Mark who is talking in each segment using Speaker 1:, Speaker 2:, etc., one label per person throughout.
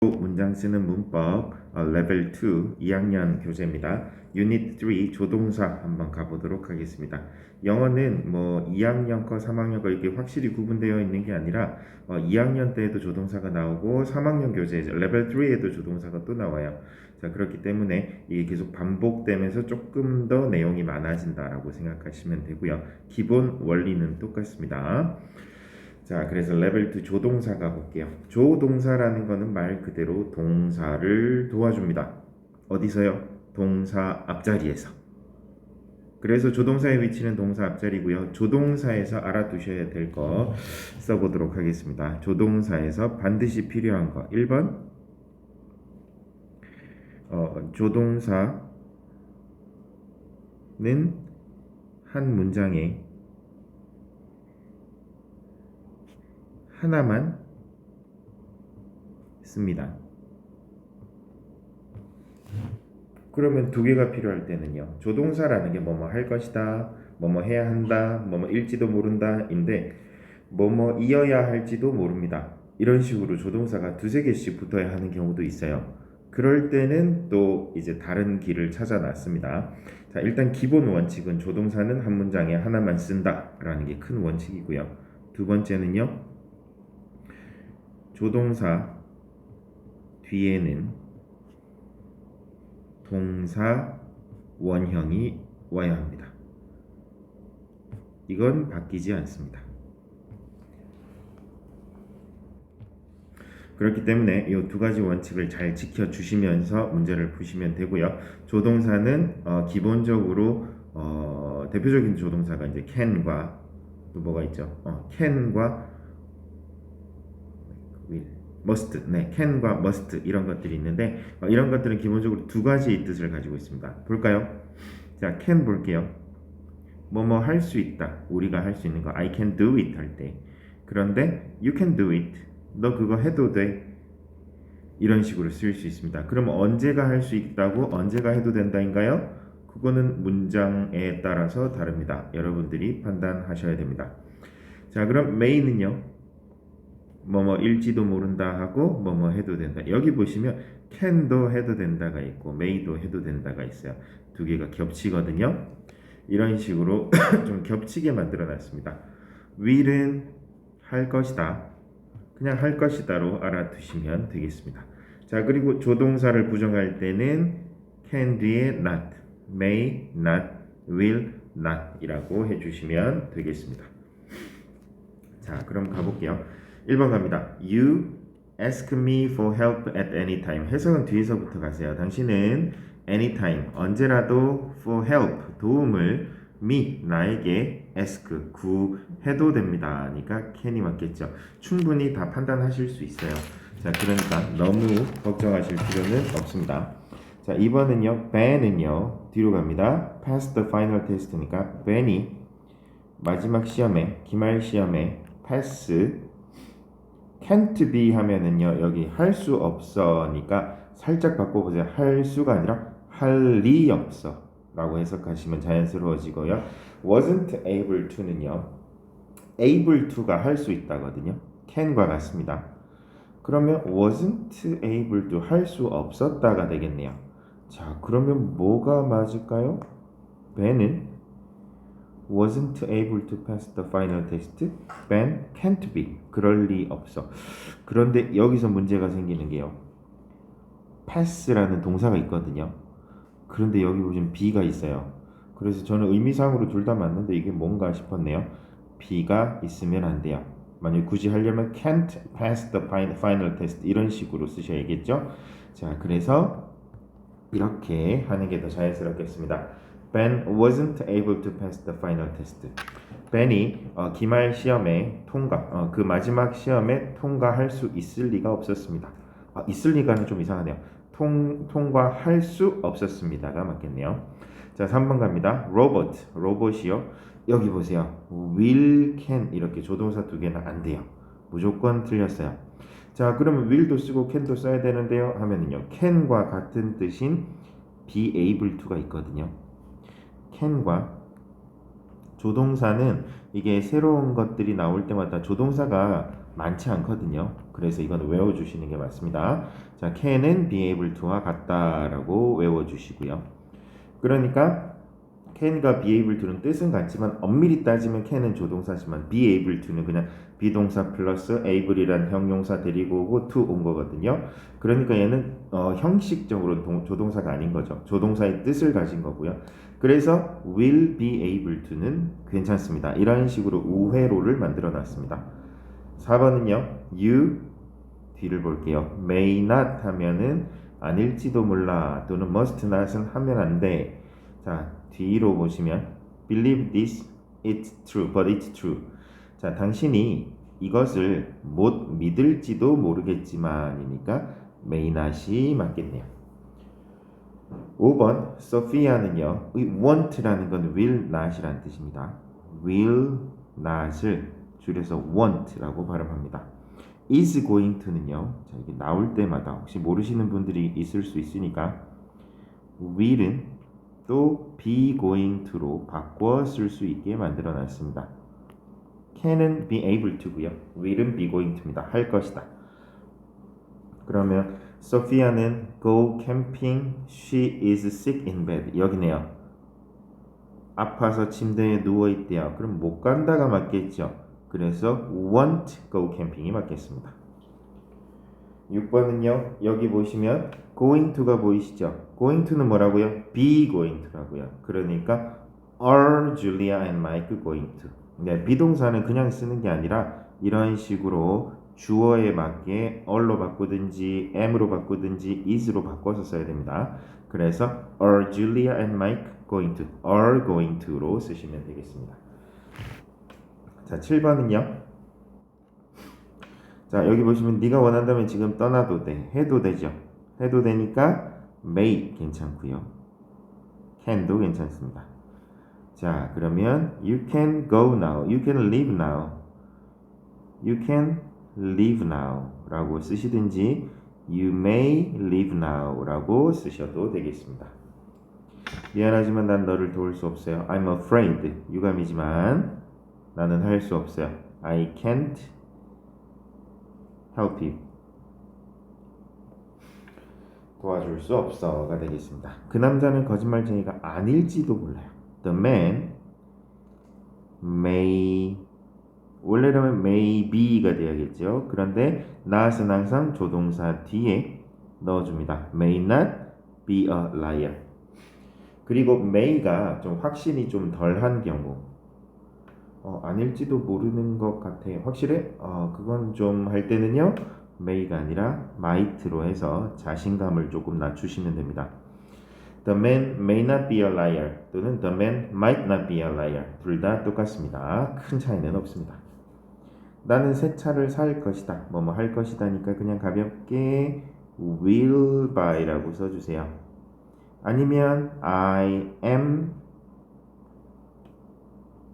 Speaker 1: 문장 쓰는 문법 레벨 2 2학년 교재입니다. 유닛 3 조동사 한번 가보도록 하겠습니다. 영어는 뭐 2학년 거 3학년 거 이게 확실히 구분되어 있는 게 아니라 2학년 때에도 조동사가 나오고 3학년 교재 레벨 3에도 조동사가 또 나와요. 자, 그렇기 때문에 이게 계속 반복되면서 조금 더 내용이 많아진다라고 생각하시면 되고요. 기본 원리는 똑같습니다. 자, 그래서 레벨 2 조동사 가볼게요. 조동사라는 거는 말 그대로 동사를 도와줍니다. 어디서요? 동사 앞자리에서. 그래서 조동사의 위치는 동사 앞자리고요. 조동사에서 알아두셔야 될 거 써보도록 하겠습니다. 조동사에서 반드시 필요한 거 1번 조동사는 한 문장에 하나만 씁니다. 그러면 두 개가 필요할 때는요. 조동사라는 게 뭐뭐 할 것이다, 뭐뭐 해야 한다, 뭐뭐 일지도 모른다 인데 뭐뭐 이어야 할지도 모릅니다. 이런 식으로 조동사가 두세 개씩 붙어야 하는 경우도 있어요. 그럴 때는 또 이제 다른 길을 찾아 놨습니다. 자, 일단 기본 원칙은 조동사는 한 문장에 하나만 쓴다라는 게 큰 원칙이고요. 두 번째는요. 조동사 뒤에는 동사 원형이 와야 합니다. 이건 바뀌지 않습니다. 그렇기 때문에 이 두 가지 원칙을 잘 지켜주시면서 문제를 푸시면 되고요. 조동사는 기본적으로 대표적인 조동사가 이제 can과 또 뭐가 있죠? can과 must, 네, can과 must 이런 것들이 있는데 이런 것들은 기본적으로 두 가지 뜻을 가지고 있습니다. 볼까요? 자, can 볼게요. 뭐뭐 할 수 있다. 우리가 할 수 있는 거 I can do it 할 때. 그런데 you can do it. 너 그거 해도 돼. 이런 식으로 쓸 수 있습니다. 그럼 언제가 할 수 있다고 언제가 해도 된다인가요? 그거는 문장에 따라서 다릅니다. 여러분들이 판단하셔야 됩니다. 자, 그럼 may는요. 뭐뭐 일지도 모른다 하고 뭐뭐 해도 된다. 여기 보시면 can도 해도 된다가 있고 may도 해도 된다가 있어요. 두 개가 겹치거든요. 이런 식으로 좀 겹치게 만들어 놨습니다. will은 할 것이다. 그냥 할 것이다로 알아두시면 되겠습니다. 자, 그리고 조동사를 부정할 때는 can 뒤에 not, may not, will not 이라고 해주시면 되겠습니다. 자, 그럼 가볼게요. 1번 갑니다. You ask me for help at any time. 해석은 뒤에서부터 가세요. 당신은 anytime, 언제라도 for help, 도움을 me, 나에게 ask, 구해도 됩니다. 그러니까 can이 맞겠죠. 충분히 다 판단하실 수 있어요. 자, 그러니까 너무 걱정하실 필요는 없습니다. 자, 2번은요. Ben은요. 뒤로 갑니다. pass the final test니까 Ben이 마지막 시험에, 기말 시험에 pass can't be 하면은요. 여기 할 수 없어니까 살짝 바꿔보세요. 할 수가 아니라 할 리 없어 라고 해석하시면 자연스러워지고요. wasn't able to는요. able to가 할 수 있다거든요. can과 같습니다. 그러면 wasn't able to 할 수 없었다가 되겠네요. 자, 그러면 뭐가 맞을까요? Ben은 wasn't able to pass the final test. Ben can't be. 그럴 리 없어. 그런데 여기서 문제가 생기는 게요. pass라는 동사가 있거든요. 그런데 여기 보시면 be가 있어요. 그래서 저는 의미상으로 둘 다 맞는데 이게 뭔가 싶었네요. be가 있으면 안 돼요. 만약 굳이 하려면 can't pass the final test 이런 식으로 쓰셔야겠죠. 자, 그래서 이렇게 하는 게 더 자연스럽겠습니다. Ben wasn't able to pass the final test. Ben이 기말 시험에 통과, 그 마지막 시험에 통과할 수 있을 리가 없었습니다. 있을 리가는 좀 이상하네요. 통과할 수 없었습니다가 맞겠네요. 자, 3번 갑니다. 로봇이요. 여기 보세요. will, can 이렇게 조동사 두 개는 안 돼요. 무조건 틀렸어요. 자, 그러면 will도 쓰고 can도 써야 되는데요. 하면은요. can과 같은 뜻인 be able to가 있거든요. can과 조동사는 이게 새로운 것들이 나올 때마다 조동사가 많지 않거든요. 그래서 이건 외워주시는 게 맞습니다. 자, can은 be able to와 같다라고 외워주시고요. 그러니까 can과 be able to는 뜻은 같지만 엄밀히 따지면 can은 조동사지만 be able to는 그냥 비동사 플러스 able이란 형용사 데리고 오고 to 온 거거든요. 그러니까 얘는 형식적으로는 조동사가 아닌 거죠. 조동사의 뜻을 가진 거고요. 그래서 will be able to는 괜찮습니다. 이런 식으로 우회로를 만들어 놨습니다. 4번은요. you 뒤를 볼게요. may not 하면은 아닐지도 몰라 또는 must not은 하면 안 돼. 자, 뒤로 보시면 believe this, it's true, but it's true. 자, 당신이 이것을 못 믿을지도 모르겠지만이니까 may not이 맞겠네요. 5번 소피아는요. want라는 건 will not이라는 뜻입니다. will not을 줄여서 want라고 발음합니다. is going to는요. 자, 이게 나올 때마다 혹시 모르시는 분들이 있을 수 있으니까 will은 또 be going to로 바꿔 쓸 수 있게 만들어 놨습니다. can은 be able to고요. will은 be going to입니다. 할 것이다. 그러면 소피아는 go camping, she is sick in bed. 여기네요. 아파서 침대에 누워있대요. 그럼 못 간다가 맞겠죠. 그래서 won't go camping이 맞겠습니다. 6번은요. 여기 보시면 going to가 보이시죠? going to는 뭐라고요? be going to라고요. 그러니까 are Julia and Mike going to. 네, 비동사는 그냥 쓰는 게 아니라 이런 식으로 주어에 맞게 are로 바꾸든지 am으로 바꾸든지 is로 바꿔서 써야 됩니다. 그래서 are Julia and Mike going to, are going to로 쓰시면 되겠습니다. 자, 7번은요. 자, 여기 보시면 네가 원한다면 지금 떠나도 돼. 해도 되죠. 해도 되니까 may 괜찮고요. can도 괜찮습니다. 자, 그러면 you can go now. You can leave now. You can leave now 라고 쓰시든지 you may leave now 라고 쓰셔도 되겠습니다. 미안하지만 난 너를 도울 수 없어요. I'm afraid. 유감이지만 나는 할 수 없어요. I can't help you. 도와줄 수 없어가 되겠습니다. 그 남자는 거짓말쟁이가 아닐지도 몰라요. The man may 원래라면 may be가 돼야겠죠. 그런데 not은 항상 조동사 뒤에 넣어줍니다. may not be a liar. 그리고 may가 좀 확신이 좀 덜한 경우 아닐지도 모르는 것 같아요. 확실해? 그건 좀 할 때는요. may가 아니라 might로 해서 자신감을 조금 낮추시면 됩니다. The man may not be a liar 또는 the man might not be a liar 둘 다 똑같습니다. 큰 차이는 없습니다. 나는 새 차를 살 것이다. 뭐뭐 할 것이다니까 그냥 가볍게 will buy라고 써주세요. 아니면 I am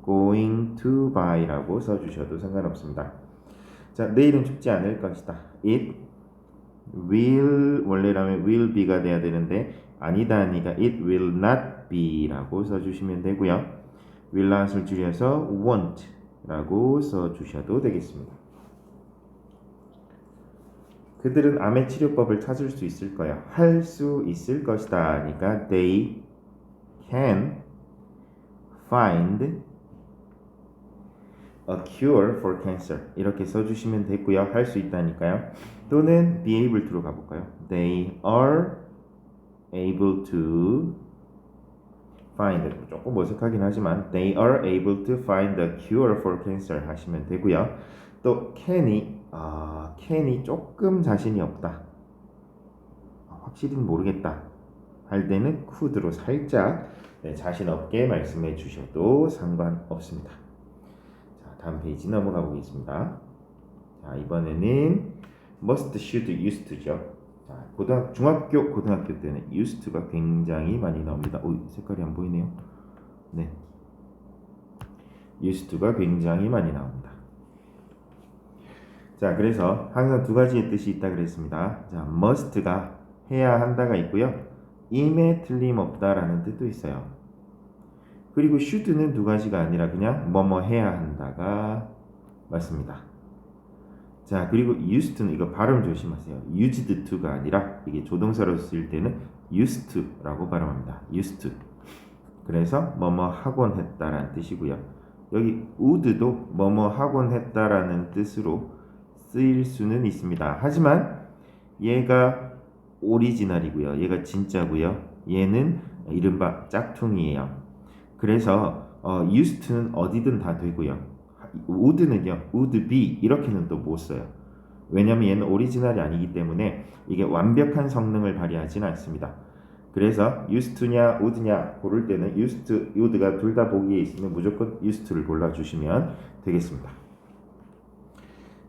Speaker 1: going to buy라고 써주셔도 상관없습니다. 자, 내일은 춥지 않을 것이다. It will 원래라면 will be가 돼야 되는데 아니다 하니까 it will not be라고 써주시면 되고요. will not을 줄여서 won't 라고 써주셔도 되겠습니다. 그들은 암의 치료법을 찾을 수 있을 거야. 할 수 있을 것이다 하니까 they can find a cure for cancer 이렇게 써주시면 되고요. 할 수 있다니까요. 또는 be able to로 가볼까요? They are able to find 조금 어색하긴 하지만 they are able to find a cure for cancer 하시면 되고요. 또 can이 조금 자신이 없다. 확실히 모르겠다. 할 때는 could로 살짝 자신 없게 말씀해 주셔도 상관없습니다. 자, 다음 페이지 넘어가 보겠습니다. 자, 이번에는 must, should, used to죠. 자, 중학교, 고등학교 때는 used to가 굉장히 많이 나옵니다. 색깔이 안 보이네요. 네, used to가 굉장히 많이 나옵니다. 자, 그래서 항상 두 가지의 뜻이 있다 그랬습니다. 자, must가 해야 한다가 있고요. 임에 틀림없다라는 뜻도 있어요. 그리고 should는 두 가지가 아니라 그냥 뭐뭐 해야 한다가 맞습니다. 자, 그리고 used to는 이거 발음 조심하세요. used to가 아니라 이게 조동사로 쓸 때는 used to라고 발음합니다. used to. 그래서 뭐뭐 하곤 했다라는 뜻이고요. 여기 would도 뭐뭐 하곤 했다라는 뜻으로 쓰일 수는 있습니다. 하지만 얘가 오리지널이고요. 얘가 진짜고요. 얘는 이른바 짝퉁이에요. 그래서 used to는 어디든 다 되고요. would는요, would be 이렇게는 또 못 써요. 왜냐면 얘는 오리지널이 아니기 때문에 이게 완벽한 성능을 발휘하지는 않습니다. 그래서 used to냐 would냐 고를 때는 used to, would가 둘 다 보기에 있으면 무조건 used to를 골라주시면 되겠습니다.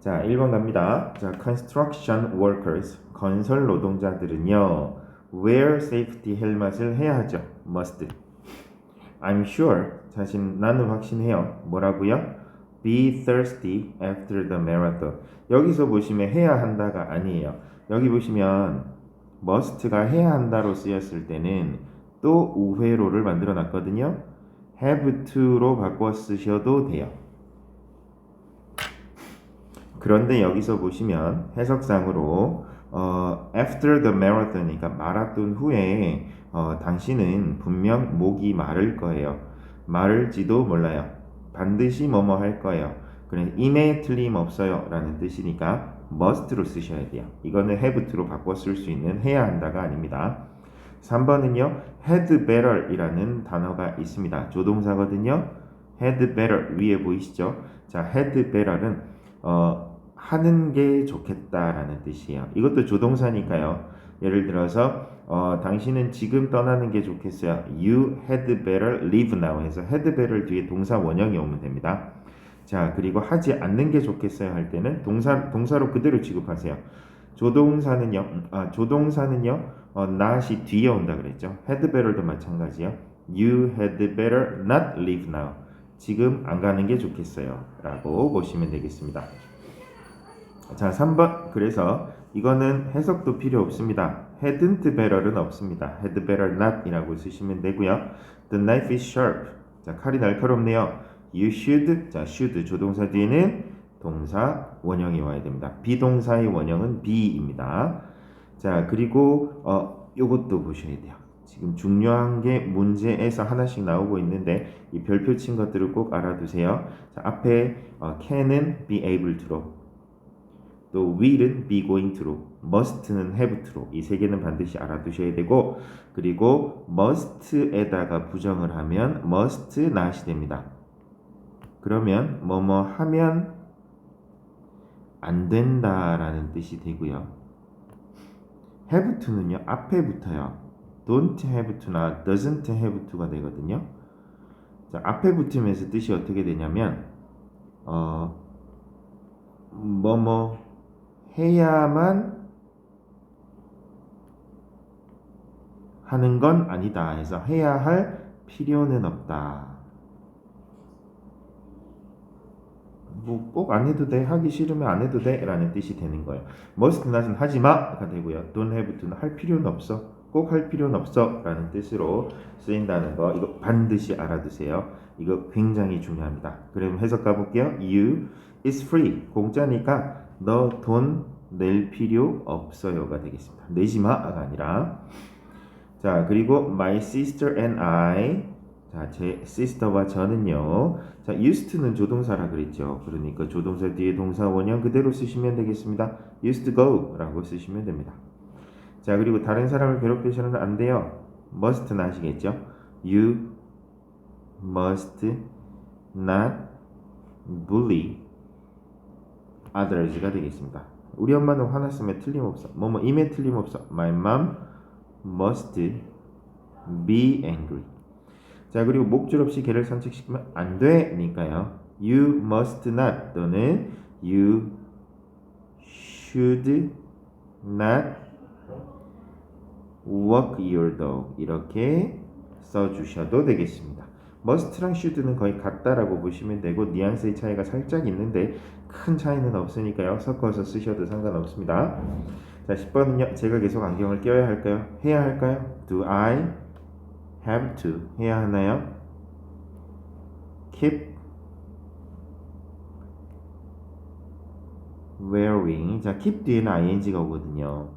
Speaker 1: 자, 1번 갑니다. 자, construction workers, 건설 노동자들은요, wear safety 헬멧을 해야 하죠. must. I'm sure, 나는 확신해요. 뭐라고요? Be thirsty after the marathon. 여기서 보시면 해야 한다가 아니에요. 여기 보시면 must가 해야 한다로 쓰였을 때는 또 우회로를 만들어 놨거든요. have to로 바꿔 쓰셔도 돼요. 그런데 여기서 보시면 해석상으로 after the marathon, 그러니까 마라톤 후에 당신은 분명 목이 마를 거예요. 마를지도 몰라요. 반드시 뭐뭐 할 거예요. 그래서 임에 틀림없어요 라는 뜻이니까 must로 쓰셔야 돼요. 이거는 have to로 바꿔 쓸 수 있는 해야 한다가 아닙니다. 3번은요, had better 이라는 단어가 있습니다. 조동사거든요. had better 위에 보이시죠? 자, had better는 하는 게 좋겠다라는 뜻이에요. 이것도 조동사니까요. 예를 들어서 당신은 지금 떠나는 게 좋겠어요. You had better leave now 해서 had better 뒤에 동사 원형이 오면 됩니다. 자, 그리고 하지 않는 게 좋겠어요 할 때는 동사로 그대로 취급하세요. 조동사는요, not이 뒤에 온다 그랬죠. had better도 마찬가지요. You had better not leave now. 지금 안 가는 게 좋겠어요 라고 보시면 되겠습니다. 자, 3번. 그래서 이거는 해석도 필요 없습니다. hadn't better는 없습니다. had better not 이라고 쓰시면 되고요. The knife is sharp. 자, 칼이 날카롭네요. You should. 자, should 조동사 뒤에는 동사 원형이 와야 됩니다. 비동사의 원형은 be입니다. 자, 그리고 요것도 보셔야 돼요. 지금 중요한 게 문제에서 하나씩 나오고 있는데 이 별표 친 것들을 꼭 알아두세요. 자, 앞에 can은 be able to로, 또 will은 be going to로, must는 have to로, 이 세 개는 반드시 알아두셔야 되고, 그리고 must에다가 부정을 하면 must not이 됩니다. 그러면 뭐뭐 하면 안 된다라는 뜻이 되고요. have to는요, 앞에 붙어요. don't have to나 doesn't have to가 되거든요. 자, 앞에 붙으면서 뜻이 어떻게 되냐면 뭐뭐 해야만 하는 건 아니다 해서 해야 할 필요는 없다. 뭐 꼭 안 해도 돼, 하기 싫으면 안 해도 돼 라는 뜻이 되는 거예요. must not은 하지 마가 되고요. don't have to는 할 필요는 없어, 꼭 할 필요는 없어 라는 뜻으로 쓰인다는 거, 이거 반드시 알아두세요. 이거 굉장히 중요합니다. 그럼 해석 가볼게요. You is free, 공짜니까 너 돈 낼 필요 없어요가 되겠습니다. 내지 마가 아니라. 자, 그리고 my sister and I. 자, 제 sister와 저는요. 자, used to는 조동사라 그랬죠. 그러니까 조동사 뒤에 동사 원형 그대로 쓰시면 되겠습니다. used to go 라고 쓰시면 됩니다. 자, 그리고 다른 사람을 괴롭히셔는 안 돼요. must는 아시겠죠? You must not bully others가 되겠습니다. 우리 엄마는 화났으면 틀림없어. 뭐뭐 임에 틀림없어. My mom must be angry. 자, 그리고 목줄 없이 개를 산책시키면 안 되니까요. You must not 또는 you should not walk your dog 이렇게 써주셔도 되겠습니다. must랑 should는 거의 같다라고 보시면 되고 뉘앙스의 차이가 살짝 있는데 큰 차이는 없으니까요. 섞어서 쓰셔도 상관없습니다. 자, 10번은요. 제가 계속 안경을 껴야 할까요? 해야 할까요? Do I have to 해야 하나요? keep wearing. 자, keep 뒤에는 ing가 오거든요.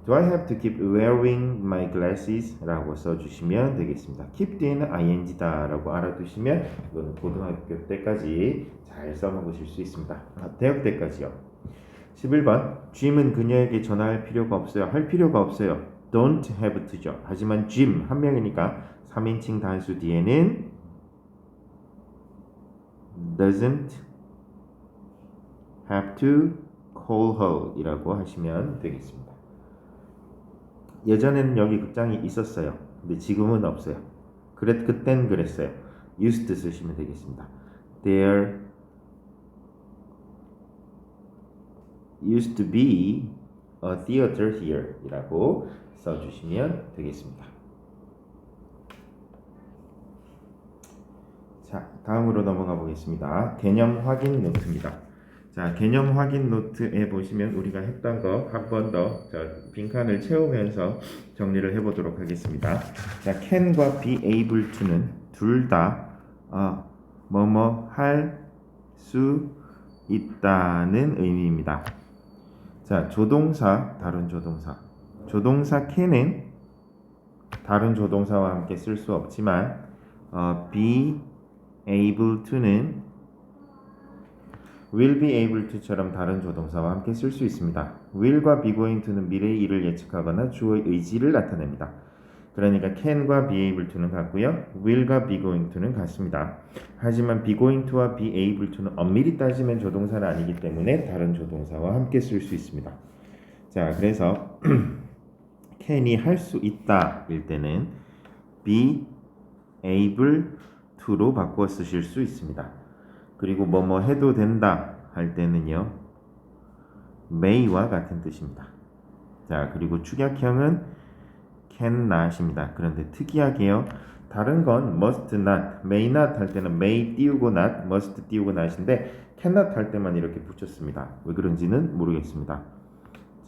Speaker 1: Do I have to keep wearing my glasses? 라고 써주시면 되겠습니다. keep 뒤에는 ing다 라고 알아두시면 이거는 고등학교 때까지 잘 써먹으실 수 있습니다. 대학 때까지요. 11번 Jim은 그녀에게 전화할 필요가 없어요. 할 필요가 없어요. Don't have to죠. 하지만 Jim 한 명이니까 3인칭 단수 뒤에는 doesn't have to call her 이라고 하시면 되겠습니다. 예전에는 여기 극장이 있었어요. 근데 지금은 없어요. 그땐 그랬어요. used 쓰시면 되겠습니다. There used to be a theater here 이라고 써주시면 되겠습니다. 자, 다음으로 넘어가 보겠습니다. 개념 확인 노트입니다. 자, 개념 확인 노트에 보시면 우리가 했던 거 한 번 더 빈칸을 채우면서 정리를 해보도록 하겠습니다. 자, can과 be able to는 둘 다 뭐뭐 할 수 있다는 의미입니다. 자, 조동사, 다른 조동사. 조동사 can은 다른 조동사와 함께 쓸 수 없지만 be able to는 will be able to처럼 다른 조동사와 함께 쓸 수 있습니다. will과 be going to는 미래의 일을 예측하거나 주어의 의지를 나타냅니다. 그러니까 can과 be able to는 같고요. will과 be going to는 같습니다. 하지만 be going to와 be able to는 엄밀히 따지면 조동사는 아니기 때문에 다른 조동사와 함께 쓸 수 있습니다. 자, 그래서 can이 할 수 있다 일 때는 be able to로 바꿔 쓰실 수 있습니다. 그리고 뭐뭐 해도 된다 할 때는요 may와 같은 뜻입니다. 자, 그리고 축약형은 can not입니다. 그런데 특이하게요 다른 건 must not, may not 할 때는 may 띄우고 not, must 띄우고 not인데 cannot 할 때만 이렇게 붙였습니다. 왜 그런지는 모르겠습니다.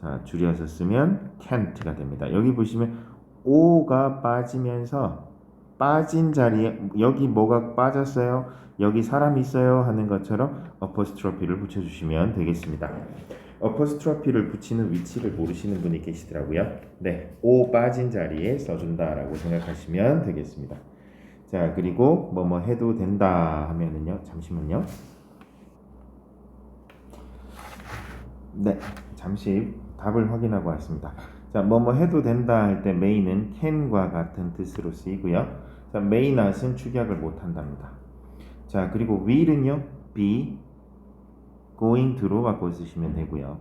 Speaker 1: 자, 줄여서 쓰면 can't가 됩니다. 여기 보시면 o가 빠지면서 빠진 자리에 여기 뭐가 빠졌어요? 여기 사람 있어요? 하는 것처럼 어퍼스트로피를 붙여주시면 되겠습니다. 어퍼스트로피를 붙이는 위치를 모르시는 분이 계시더라고요. 네, O 빠진 자리에 써준다라고 생각하시면 되겠습니다. 자, 그리고 뭐뭐 해도 된다 하면은요, 잠시만요. 네, 잠시 답을 확인하고 왔습니다. 자, 뭐뭐 해도 된다 할 때 may는 can과 같은 뜻으로 쓰이고요. 자, may not은 축약을 못 한답니다. 자, 그리고 will은요, be going to로 바꿔 쓰시면 되고요.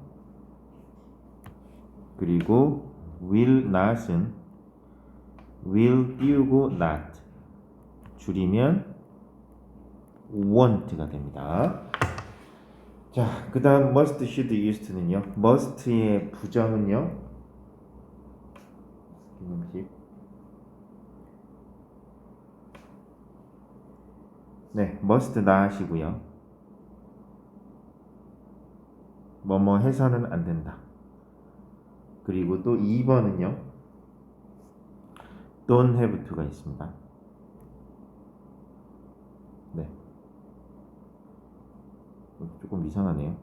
Speaker 1: 그리고 will not은 will 띄우고 not 줄이면 won't가 됩니다. 자, 그 다음 must, should, used는요. must의 부정은요. 네, must not이고요. 뭐뭐 해서는 안 된다. 그리고 또 2번은요. don't have to가 있습니다. 네. 조금 이상하네요.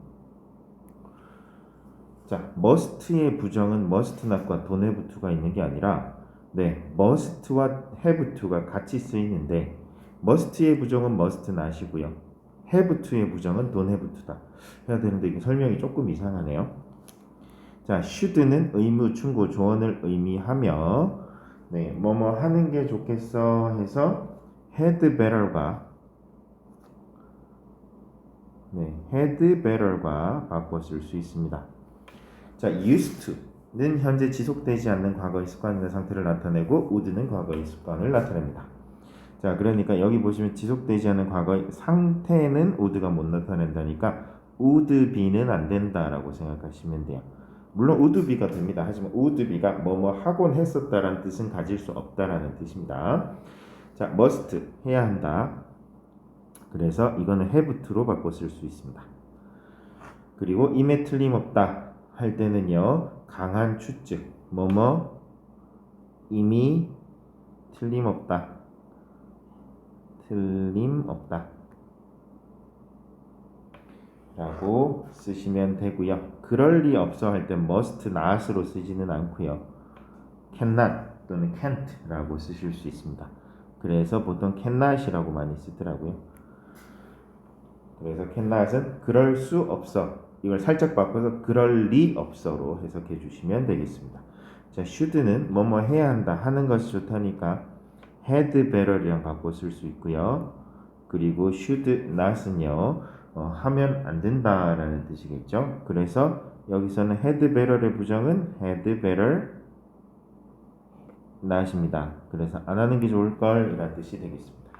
Speaker 1: 자, must의 부정은 must not과 don't have to가 있는 게 아니라 네, must와 have to가 같이 쓰이는데 must의 부정은 must not이고요. have to의 부정은 don't have to다. 해야 되는데 이게 설명이 조금 이상하네요. 자, should는 의무, 충고, 조언을 의미하며 네, 뭐뭐 하는 게 좋겠어 해서 had better과 네, had better과 바꿔 쓸 수 있습니다. 자, used to는 현재 지속되지 않는 과거의 습관이나 상태를 나타내고 would는 과거의 습관을 나타냅니다. 자, 그러니까 여기 보시면 지속되지 않는 과거의 상태는 would가 못 나타낸다니까 would be는 안 된다라고 생각하시면 돼요. 물론 would be가 됩니다. 하지만 would be가 뭐뭐 하곤 했었다라는 뜻은 가질 수 없다라는 뜻입니다. 자, must 해야 한다. 그래서 이거는 have to로 바꿔 쓸 수 있습니다. 그리고 임에 틀림없다 할 때는요. 강한 추측 뭐뭐 임이 틀림없다. 틀림없다. 라고 쓰시면 되고요. 그럴 리 없어 할 때 must not으로 쓰지는 않고요. cannot 또는 can't 라고 쓰실 수 있습니다. 그래서 보통 cannot이라고 많이 쓰더라고요. 그래서 cannot은 그럴 수 없어. 이걸 살짝 바꿔서 그럴 리 없어로 해석해 주시면 되겠습니다. 자, should는 뭐뭐 해야 한다 하는 것이 좋다니까 had better이랑 바꿔 쓸 수 있고요. 그리고 should not은요 하면 안 된다라는 뜻이겠죠. 그래서 여기서는 had better의 부정은 had better not입니다. 그래서 안 하는 게 좋을 걸 이라는 뜻이 되겠습니다.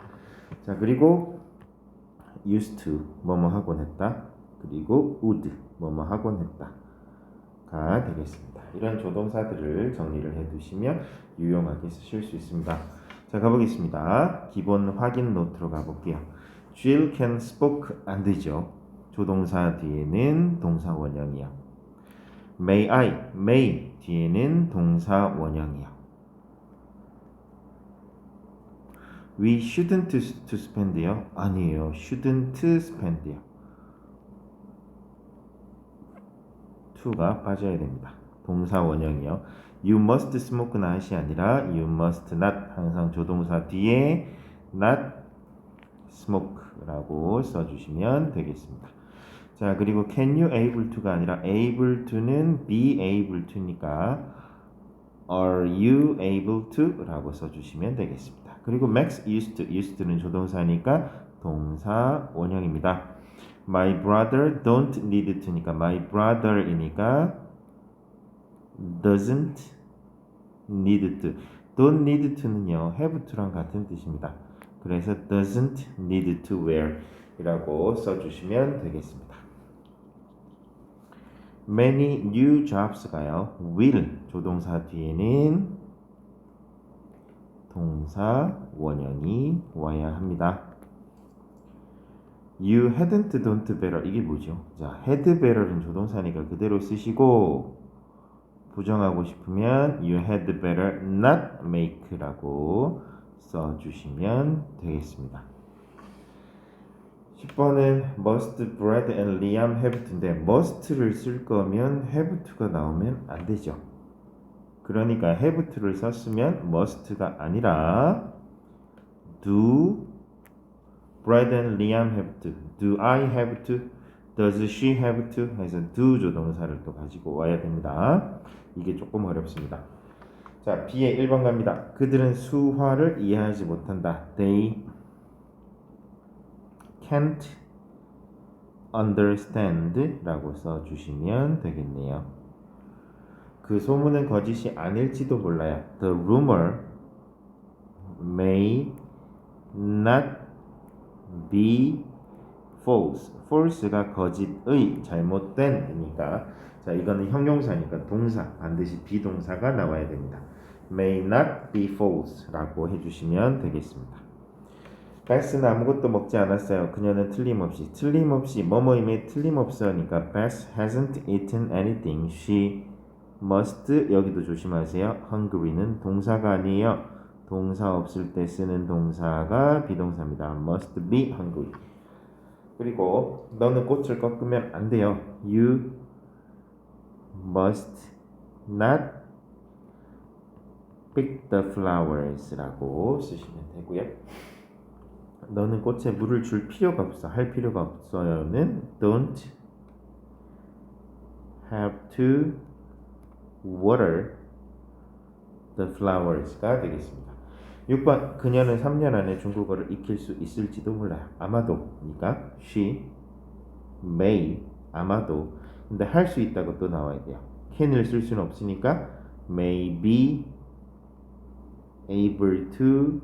Speaker 1: 자, 그리고 used to 뭐뭐 하곤 했다. 그리고 would 뭐뭐 하곤 했다가 되겠습니다. 이런 조동사들을 정리를 해두시면 유용하게 쓰실 수 있습니다. 자, 가보겠습니다. 기본 확인 노트로 가볼게요. Jill can spoke 안 되죠. 조동사 뒤에는 동사 원형이요. May I, may 뒤에는 동사 원형이요. We shouldn't to spend요. 아니에요. shouldn't spend요. to가 빠져야 됩니다. 동사 원형이요. You must smoke not이 아니라 you must not. 항상 조동사 뒤에 not smoke라고 써주시면 되겠습니다. 자, 그리고 can you able to가 아니라 able to는 be able to니까 are you able to 라고 써주시면 되겠습니다. 그리고 Max used는 조동사니까 동사 원형입니다. My brother don't need to니까 my brother이니까 doesn't need to. don't need to는요 have to랑 같은 뜻입니다. 그래서 doesn't need to wear 이라고 써주시면 되겠습니다. Many new jobs가요. will 조동사 뒤에는 동사 원형이 와야 합니다. You hadn't don't better 이게 뭐죠? 자, had better는 조동사니까 그대로 쓰시고 부정하고 싶으면 you had better not make라고 써주시면 되겠습니다. 10번은 must Brad and Liam have to인데 must를 쓸 거면 have to가 나오면 안 되죠. 그러니까 have to를 썼으면 must가 아니라 do Brad and Liam have to, do I have to, does she have to 해서 do 조동사를 또 가지고 와야 됩니다. 이게 조금 어렵습니다. 자, B의 1번 갑니다. 그들은 수화를 이해하지 못한다. They can't understand 라고 써주시면 되겠네요. 그 소문은 거짓이 아닐지도 몰라요. The rumor may not be false. false가 거짓의 잘못된이니까 자, 이거는 형용사니까 동사 반드시 비동사가 나와야 됩니다. may not be false 라고 해주시면 되겠습니다. Beth는 아무것도 먹지 않았어요. 그녀는 틀림없이 뭐뭐임에 틀림없어니까 Beth hasn't eaten anything. She must 여기도 조심하세요. hungry는 동사가 아니에요. 동사 없을 때 쓰는 동사가 비동사입니다. must be hungry. 그리고 너는 꽃을 꺾으면 안 돼요. You must not pick the flowers 라고 쓰시면 되고요. 너는 꽃에 물을 줄 필요가 없어. 할 필요가 없어요는 don't have to water the flowers가 되겠습니다. 6번 그녀는 3년 안에 중국어를 익힐 수 있을지도 몰라요. 아마도니까 she may 아마도 근데 할 수 있다고 또 나와야 돼요. can을 쓸 수는 없으니까 may be able to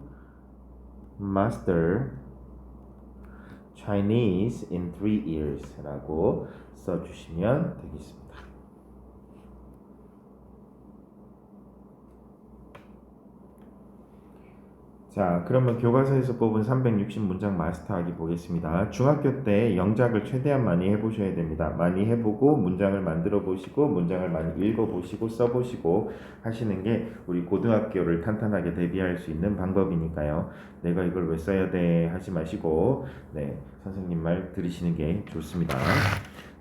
Speaker 1: master Chinese in 3 years 라고 써주시면 되겠습니다. 자, 그러면 교과서에서 뽑은 360문장 마스터하기 보겠습니다. 중학교 때 영작을 최대한 많이 해보셔야 됩니다. 많이 해보고 문장을 만들어 보시고 문장을 많이 읽어보시고 써보시고 하시는 게 우리 고등학교를 탄탄하게 대비할 수 있는 방법이니까요. 내가 이걸 왜 써야 돼 하지 마시고 네, 선생님 말 들으시는 게 좋습니다.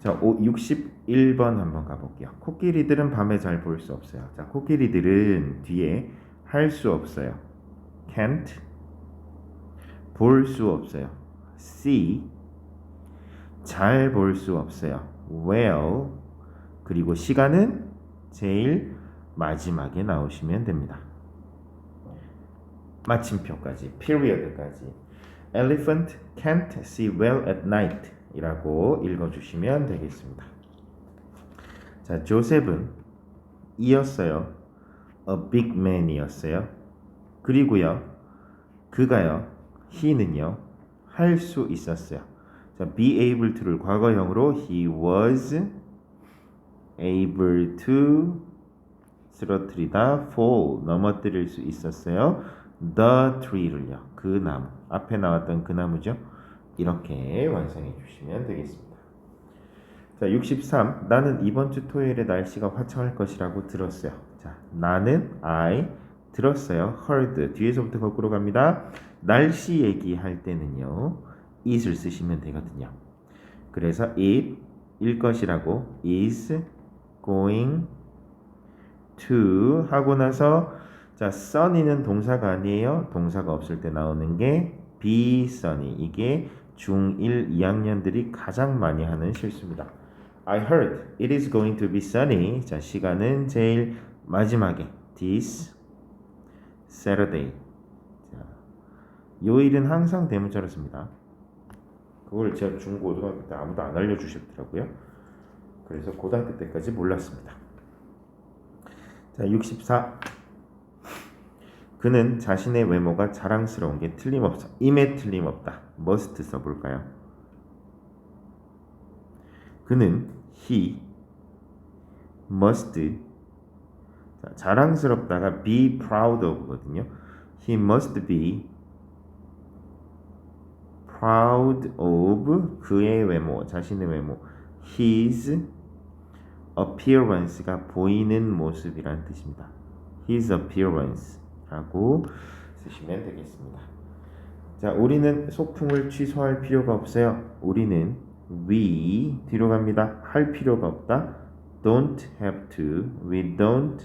Speaker 1: 자, 61번 한번 가볼게요. 코끼리들은 밤에 잘 볼 수 없어요. 자, 코끼리들은 뒤에 할 수 없어요. can't 볼 수 없어요. see 잘 볼 수 없어요. well 그리고 시간은 제일 마지막에 나오시면 됩니다. 마침표까지 period까지 elephant can't see well at night 이라고 읽어주시면 되겠습니다. 자, 조셉은 이었어요. a big man이었어요. 그리고요, 그가요, he는요, 할 수 있었어요. 자, be able to를 과거형으로 he was able to 쓰러뜨리다 fall 넘어뜨릴 수 있었어요. the tree를요, 그 나무 앞에 나왔던 그 나무죠. 이렇게 완성해 주시면 되겠습니다. 자, 63 나는 이번 주 토요일에 날씨가 화창할 것이라고 들었어요. 자, 나는 I 들었어요. heard 뒤에서부터 거꾸로 갑니다. 날씨 얘기할 때는요 it을 쓰시면 되거든요. 그래서 it 일 것이라고 is going to 하고 나서 자, sunny는 동사가 아니에요. 동사가 없을 때 나오는 게 be sunny. 이게 중1 2학년들이 가장 많이 하는 실수입니다. I heard it is going to be sunny. 자, 시간은 제일 마지막에 this Saturday. 자, 요일은 항상 대문자로 씁니다. 그걸 제가 중고등학교 때 아무도 안 알려주셨더라고요. 그래서 고등학교 때까지 몰랐습니다. 자, 64 그는 자신의 외모가 자랑스러운 게 틀림없어. 임에 틀림없다. must 써볼까요? 그는 he must 자, 자랑스럽다가 be proud of거든요. He must be proud of 그의 외모, 자신의 외모. His appearance가 보이는 모습이라는 뜻입니다. His appearance라고 쓰시면 되겠습니다. 자, 우리는 소풍을 취소할 필요가 없어요. 우리는 we 뒤로 갑니다. 할 필요가 없다. Don't have to. We don't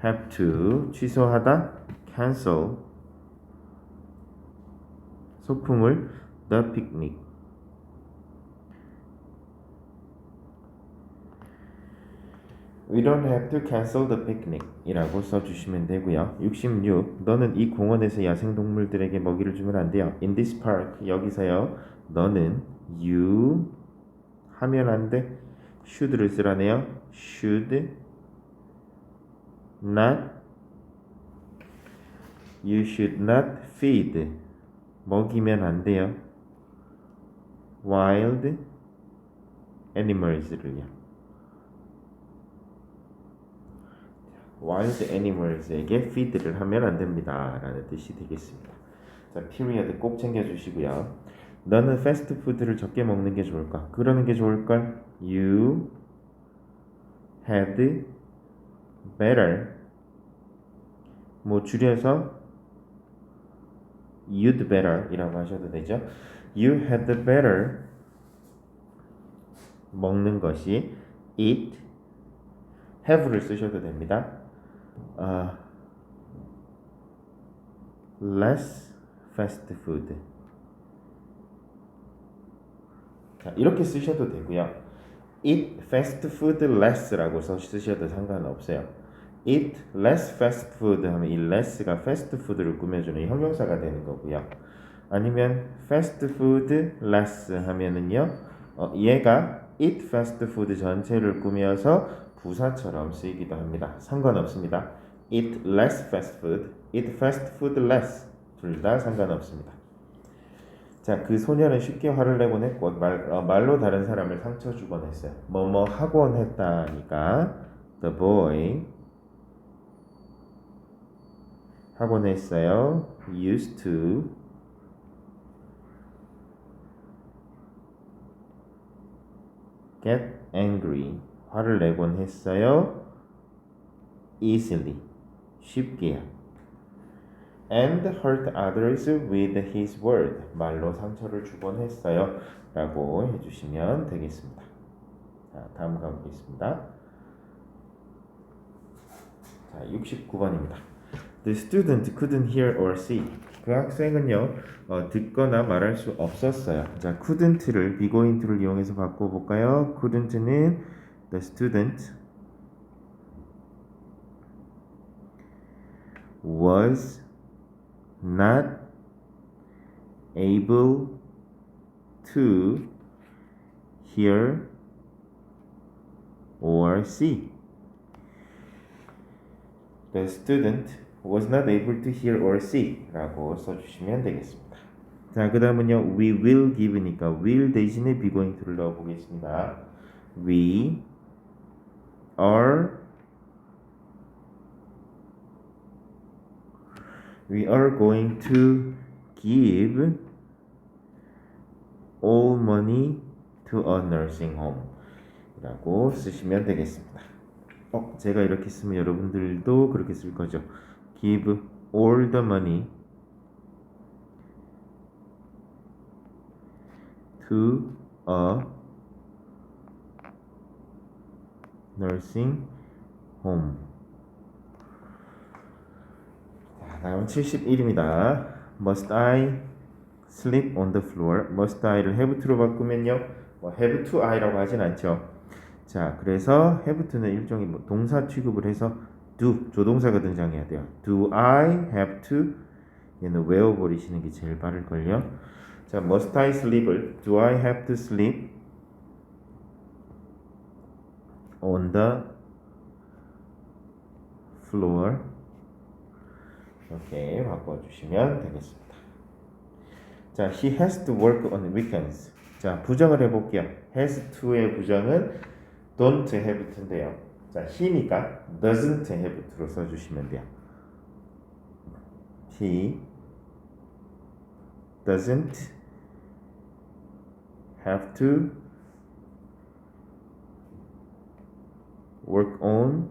Speaker 1: have to 취소하다 cancel 소풍을 the picnic We don't have to cancel the picnic 이라고 써주시면 되고요. 66 너는 이 공원에서 야생동물들에게 먹이를 주면 안 돼요. In this park 여기서요 너는 you 하면 안 돼. should를 쓰라네요. should not You should not feed 먹이면 안 돼요. wild animals를요. wild animals에게 feed를 하면 안 됩니다. 라는 뜻이 되겠습니다. 자, period 꼭 챙겨주시고요. 너는 패스트푸드를 적게 먹는 게 좋을까? 그러는 게 좋을걸? You had better 뭐 줄여서 you'd better 이라고 하셔도 되죠. You had better 먹는 것이 eat have를 쓰셔도 됩니다. less fast food 자, 이렇게 쓰셔도 되고요. eat fast food less라고 쓰셔도 상관없어요. eat less fast food 하면 이 less가 fast food를 꾸며주는 형용사가 되는 거고요. 아니면 fast food less 하면은요, 얘가 eat fast food 전체를 꾸며서 부사처럼 쓰이기도 합니다. 상관없습니다. eat less fast food, eat fast food less 둘 다 상관없습니다. 자, 그 소녀는 쉽게 화를 내곤 했고 말로 다른 사람을 상처 주곤 했어요. 뭐뭐 하곤 했다니까 the boy 하곤 했어요. used to get angry. 화를 내곤 했어요. easily. 쉽게요. and hurt others with his word. 말로 상처를 주곤 했어요. 라고 해주시면 되겠습니다. 자, 다음 가보겠습니다. 자, 69번입니다. The student couldn't hear or see. 그 학생은요, 듣거나 말할 수 없었어요. 자, couldn't를 be going to를 이용해서 바꿔볼까요? couldn't는 the student was not able to hear or see. The student was not able to hear or see 라고 써주시면 되겠습니다. 자, 그 다음은요, we will give니까 will 대신에 be going to를 넣어보겠습니다. We are going to give all money to a nursing home 라고 쓰시면 되겠습니다. 제가 이렇게 쓰면 여러분들도 그렇게 쓸 거죠. Give all the money to a nursing home. 다음 71입니다. Must I sleep on the floor? Must I를 have to로 바꾸면요, have to I라고 하진 않죠. 자, 그래서 have to는 일종의 동사 취급을 해서 do, 조동사가 등장해야 돼요. Do I have to? 얘는 외워버리시는 게 제일 빠를걸요. 자, must I sleep을 do I have to sleep on the floor? 이렇게 바꿔주시면 되겠습니다. 자, he has to work on weekends. 자, 부정을 해볼게요. has to의 부정은 don't have to인데요. 자, he니까 doesn't have to로 써주시면 돼요. He doesn't have to work on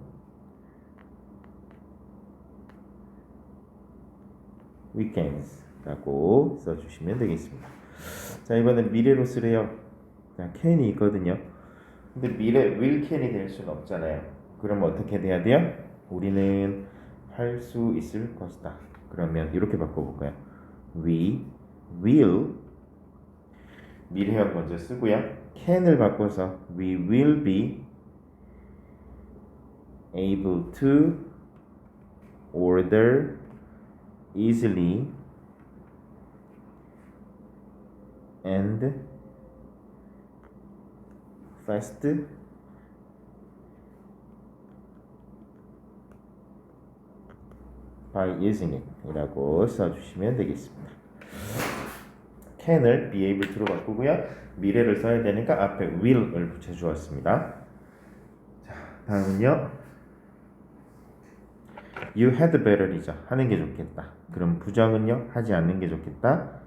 Speaker 1: weekends 라고 써주시면 되겠습니다. 자, 이번엔 미래로 쓰래요. 자, can이 있거든요. 근데 미래 will can이 될 수는 없잖아요. 그럼 어떻게 돼야 돼요? 우리는 할 수 있을 것이다. 그러면 이렇게 바꿔볼까요? We will 미래형 먼저 쓰고요. can을 바꿔서 we will be able to order easily and fast by using it 이라고 써주시면 되겠습니다. can을 be able to로 바꾸고요. 미래를 써야 되니까 앞에 will을 붙여주었습니다. 자, 다음은요, you had better이죠. 하는 게 좋겠다. 그럼 부정은요, 하지 않는 게 좋겠다.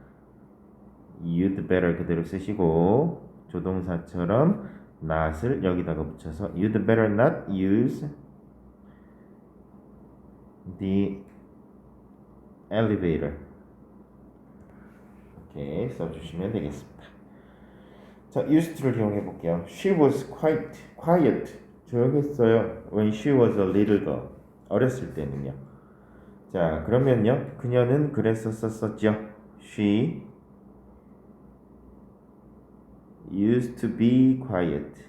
Speaker 1: you'd better 그대로 쓰시고 조동사처럼 not을 여기다가 붙여서 you'd better not use the elevator 이렇게 써주시면 되겠습니다. 자, used to를 이용해 볼게요. She was quiet 조용했어요. When she was a little girl 어렸을 때는요. 자, 그러면요, 그녀는 그랬었었죠. She used to be quiet.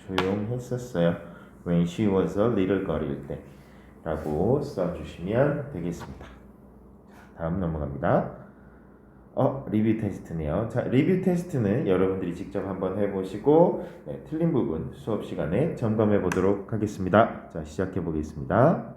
Speaker 1: 조용했었어요. When she was a little girl일 때 라고 써주시면 되겠습니다. 다음 넘어갑니다. 리뷰 테스트네요. 자, 리뷰 테스트는 여러분들이 직접 한번 해보시고 틀린 부분 수업 시간에 점검해 보도록 하겠습니다. 자, 시작해 보겠습니다.